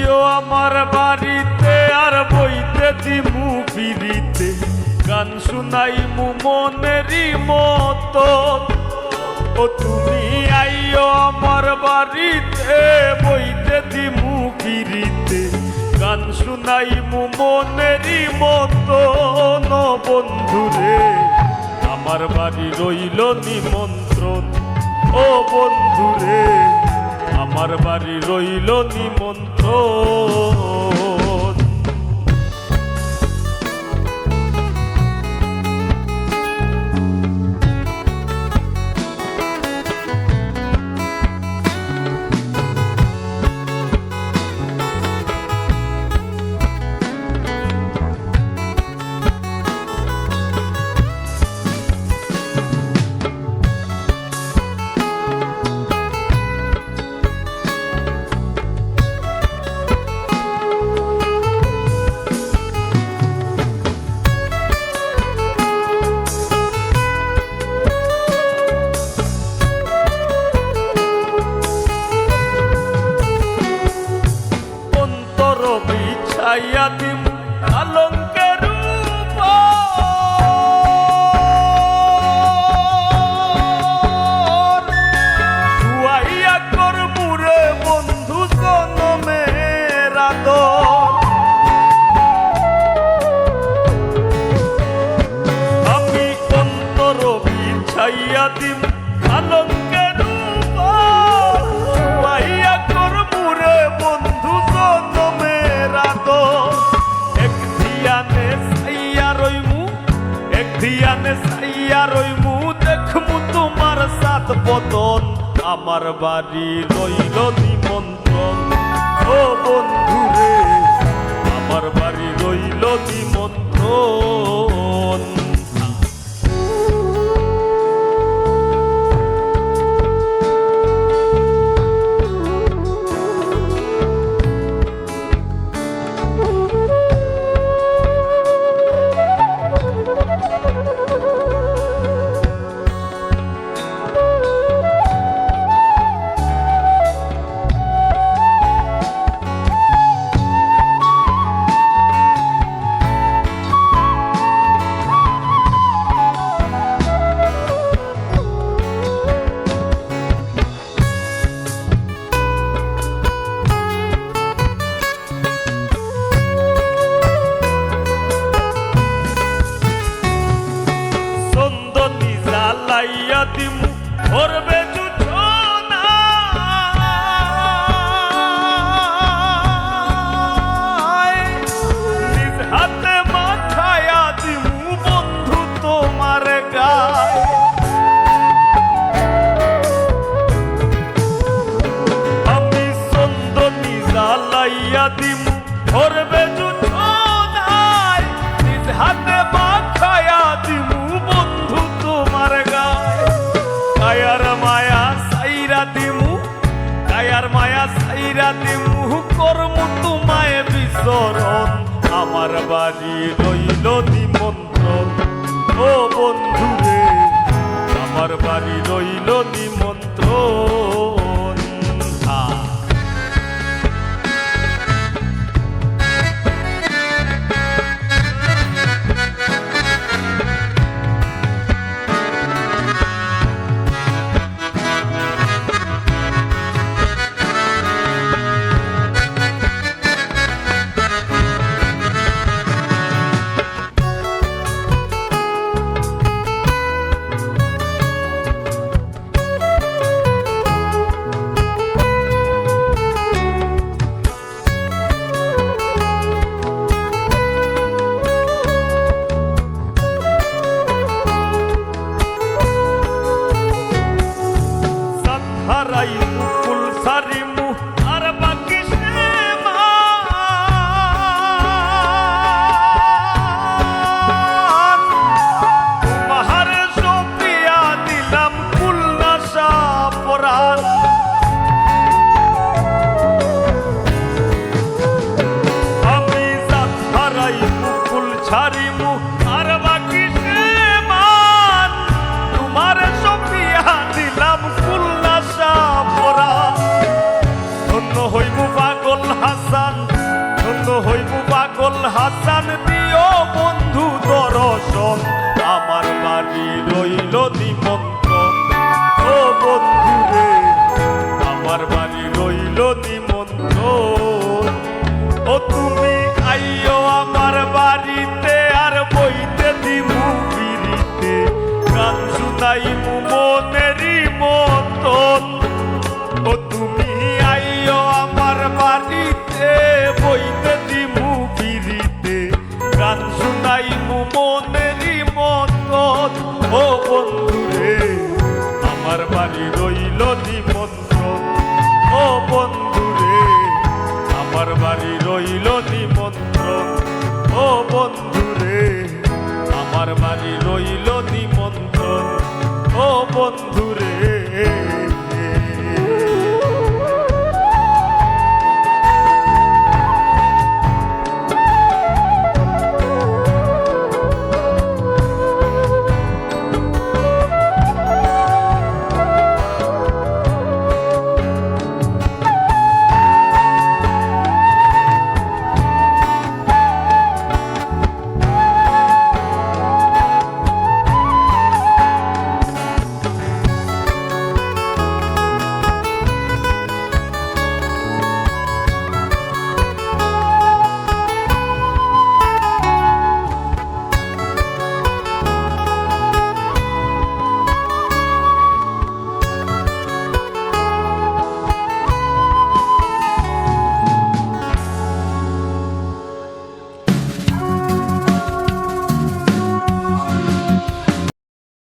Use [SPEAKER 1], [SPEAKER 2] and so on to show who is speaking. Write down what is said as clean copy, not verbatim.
[SPEAKER 1] আইও আমার বাড়িতে আর বইতে দিমু ফিরিতে গান শুনাইমু মনেরই মতো। ও তুমি আইও আমার বাড়িতে বইতে দিমু ফিরিতে গান শুনাইমু মনেরই মতন। বন্ধুরে আমার বাড়ি রইল নিমন্ত্রণ, ও বন্ধুরে আমার বাড়ি রইল নিমন্ত্রণ। বিছাইয়া দিম আলঙ্কের শুয়াইয়া করবু রে বন্ধু জনমের আদর। আমি অন্তর বিছাইয়া দিম আলঙ্কের শুয়াইয়া করবু রে বন্ধু জনমের আদর। এক ধিয়ানে সাইয়া রইমু দেখমু তোমার সাত বদন। আমার বাড়ি রইল নিমন্ত্রণ, ও বন্ধুরে আমার বাড়ি রইল নিমন্ত্রণ। লাইয়া দিমু ভরবে জুছনা নিজ হাতে মাখায়া দিমু বন্ধু তোমার গায়। আমি চন্দনী জ্বালাইয়া দিমু ভরবে জুছনায় নিজ হাতে মাখায়া দিমু বন্ধু তোমার গায়। কায়ার মায়া সাইরা দিমু করমু তোমায় বিচরণ। আমার বাড়ি রইল নিমন্ত্রণ, ও বন্ধুরে আমার বাড়ি রইল নিমন্ত্রণ। হারাইমু ফুল সারিমু আর বাকি তোমার সপিয়া দিলাম ফুল নাশা পরাণ। আমি জাত হারাইমু ফুল ছাড়িমু আর বাকি তোমার সপিয়া দিলাম ফুল নাশা পরাণ। আমার বাড়ি রইল নিমন্ত্রণ। ও তুমি আইও আমার বাড়িতে আর বইতে দিমু বিড়িতে, গান শুনাইমু মনেরই মতন। ও তুমি আইও আমার বাড়িতে বইতে